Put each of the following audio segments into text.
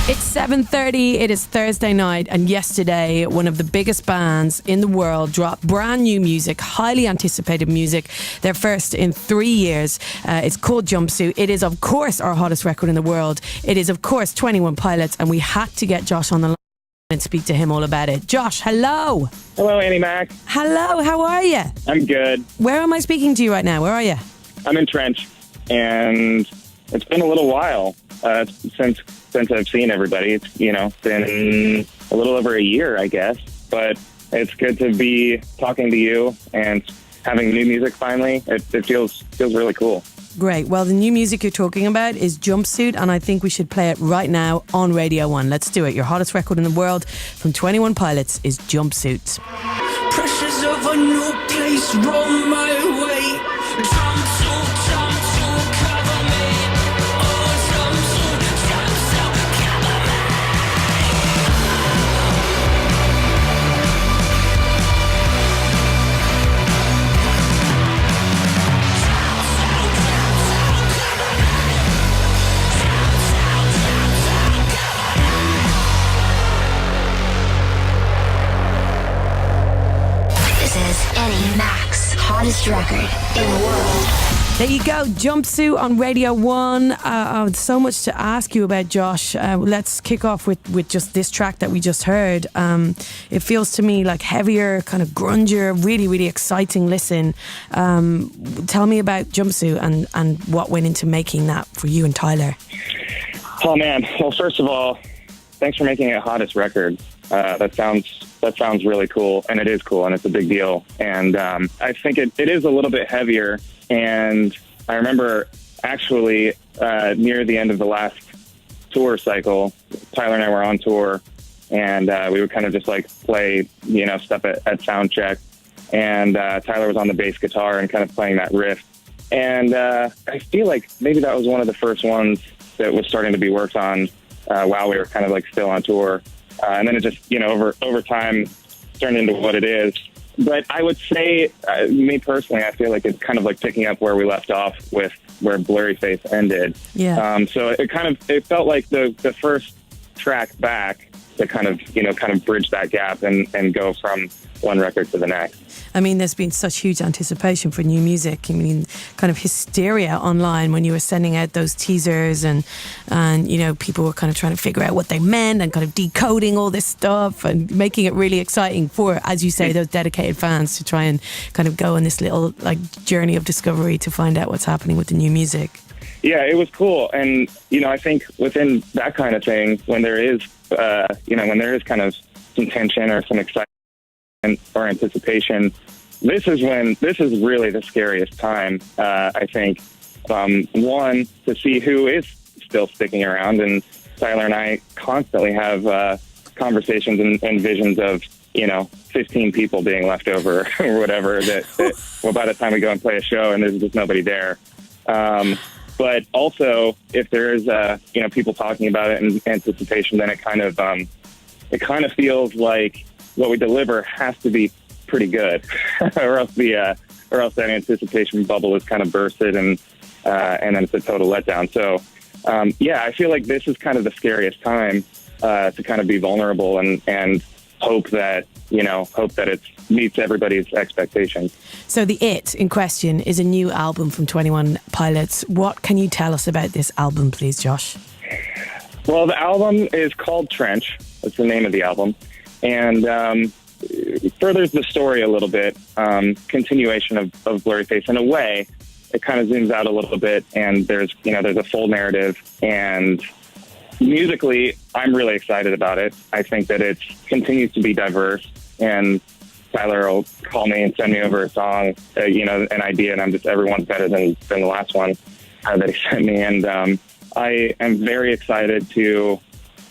It's 7:30, it is Thursday night, and yesterday one of the biggest bands in the world dropped brand new music, highly anticipated music, their first in 3 years. It's called Jumpsuit. It is of course our hottest record in the world. It is of course 21 Pilots, and we had to get Josh on the line and speak to him all about it. Josh, hello. Hello, Annie Mac. Hello, how are you? I'm good. Where am I speaking to you right now? Where are you? I'm in Trench, and it's been a little while since I've seen everybody. It's, been a little over a year, I guess. But it's good to be talking to you and having new music finally. It feels really cool. Great. Well, the new music you're talking about is Jumpsuit, and I think we should play it right now on Radio 1. Let's do it. Your hottest record in the world from 21 Pilots is Jumpsuit. Pressures of a new place roll my way. Jumpsuit, cover me. Oh, jumpsuit, cover me. This is Annie Mac's hottest record in the world. There you go, Jumpsuit on Radio 1. So much to ask you about, Josh. Let's kick off with just this track that we just heard. It feels to me like heavier, kind of grungier, really, really exciting listen. Tell me about Jumpsuit and what went into making that for you and Tyler. Oh, man. Well, first of all, thanks for making it hottest record. That sounds really cool, and it is cool, and it's a big deal. And I think it is a little bit heavier. And I remember actually near the end of the last tour cycle, Tyler and I were on tour, and we would kind of just like play, stuff at sound check. And Tyler was on the bass guitar and kind of playing that riff. And I feel like maybe that was one of the first ones that was starting to be worked on while we were kind of like still on tour. And then it just, over time turned into what it is. But I would say, me personally, I feel like it's kind of like picking up where we left off with where Blurry Face ended. Yeah. So it felt like the first track back to kind of bridge that gap and go from one record to the next. I mean, there's been such huge anticipation for new music. I mean, kind of hysteria online when you were sending out those teasers and people were kind of trying to figure out what they meant and kind of decoding all this stuff and making it really exciting for, as you say, those dedicated fans to try and kind of go on this little like journey of discovery to find out what's happening with the new music. Yeah, it was cool. And, I think within that kind of thing, when there is kind of some tension or some excitement or anticipation, this is really the scariest time, I think. One, to see who is still sticking around, and Tyler and I constantly have conversations and visions of 15 people being left over or whatever that by the time we go and play a show and there's just nobody there. But also, if there is people talking about it in anticipation, then it kind of feels like what we deliver has to be pretty good, or else that anticipation bubble is kind of bursted and then it's a total letdown. So I feel like this is kind of the scariest time to kind of be vulnerable and hope that it meets everybody's expectations. So the It in question is a new album from 21 Pilots. What can you tell us about this album, please, Josh? Well, the album is called Trench. That's the name of the album. And furthers the story a little bit, continuation of Blurry Face. In a way, it kind of zooms out a little bit, and there's a full narrative. And musically, I'm really excited about it. I think that it continues to be diverse, and Tyler will call me and send me over a song, an idea, and everyone's better than the last one that he sent me. And I am very excited to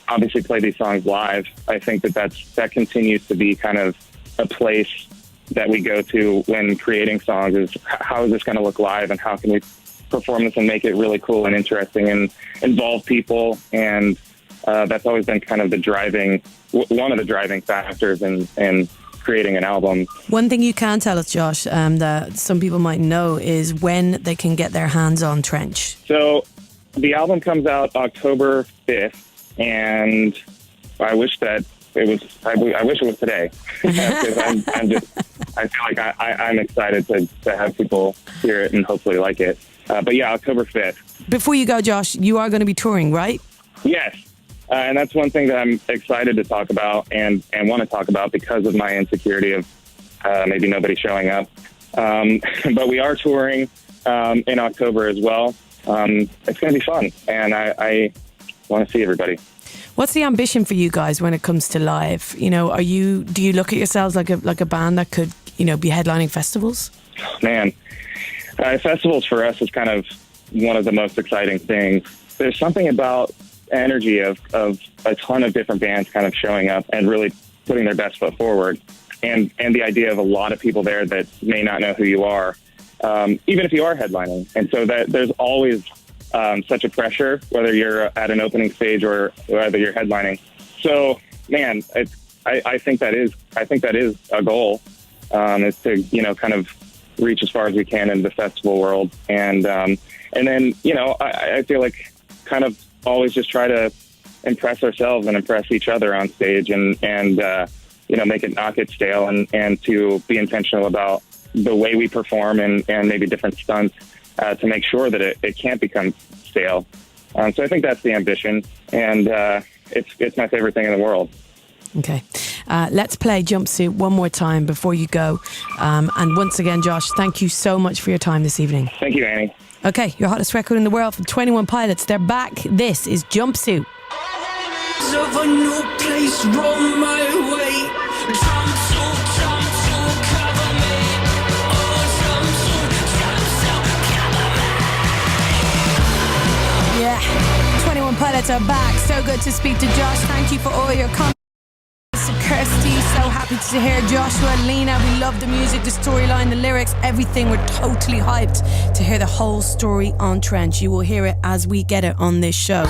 obviously play these songs live. I think that continues to be kind of a place that we go to when creating songs, is how is this going to look live, and how can we perform this and make it really cool and interesting and involve people. And that's always been kind of one of the driving factors in creating an album. One thing you can tell us, Josh, that some people might know is when they can get their hands on Trench. So the album comes out October 5th. and I wish that it was. I wish it was today, because I feel like I'm excited to have people hear it and hopefully like it. But yeah, October 5th. Before you go, Josh, you are going to be touring, right? Yes. And that's one thing that I'm excited to talk about and want to talk about because of my insecurity of maybe nobody showing up. But we are touring in October as well. It's going to be fun, and I want to see everybody. What's the ambition for you guys when it comes to live? You know, do you look at yourselves like a band that could, you know, be headlining festivals? Man, festivals for us is kind of one of the most exciting things. There's something about energy of a ton of different bands kind of showing up and really putting their best foot forward, and the idea of a lot of people there that may not know who you are, even if you are headlining. And so that there's always such a pressure, whether you're at an opening stage or whether you're headlining. So, man, I think that is a goal, is to, you know, kind of reach as far as we can in the festival world, and then, you know, I feel like kind of always just try to impress ourselves and impress each other on stage, and you know, make it not get stale, and to be intentional about the way we perform and maybe different stunts to make sure that it can't become stale. So I think that's the ambition, and it's my favorite thing in the world. Okay. Let's play Jumpsuit one more time before you go. And once again, Josh, thank you so much for your time this evening. Thank you, Annie. Okay, your hottest record in the world from 21 Pilots. They're back. This is Jumpsuit. Of a new place, roll my way. Jumpsuit, cover me. Oh, jumpsuit, cover me. Yeah, 21 Pilots are back. So good to speak to Josh. Thank you for all your comments. Kirsty, so happy to hear Joshua, Lena. We love the music, the storyline, the lyrics, everything. We're totally hyped to hear the whole story on Trench. You will hear it as we get it on this show.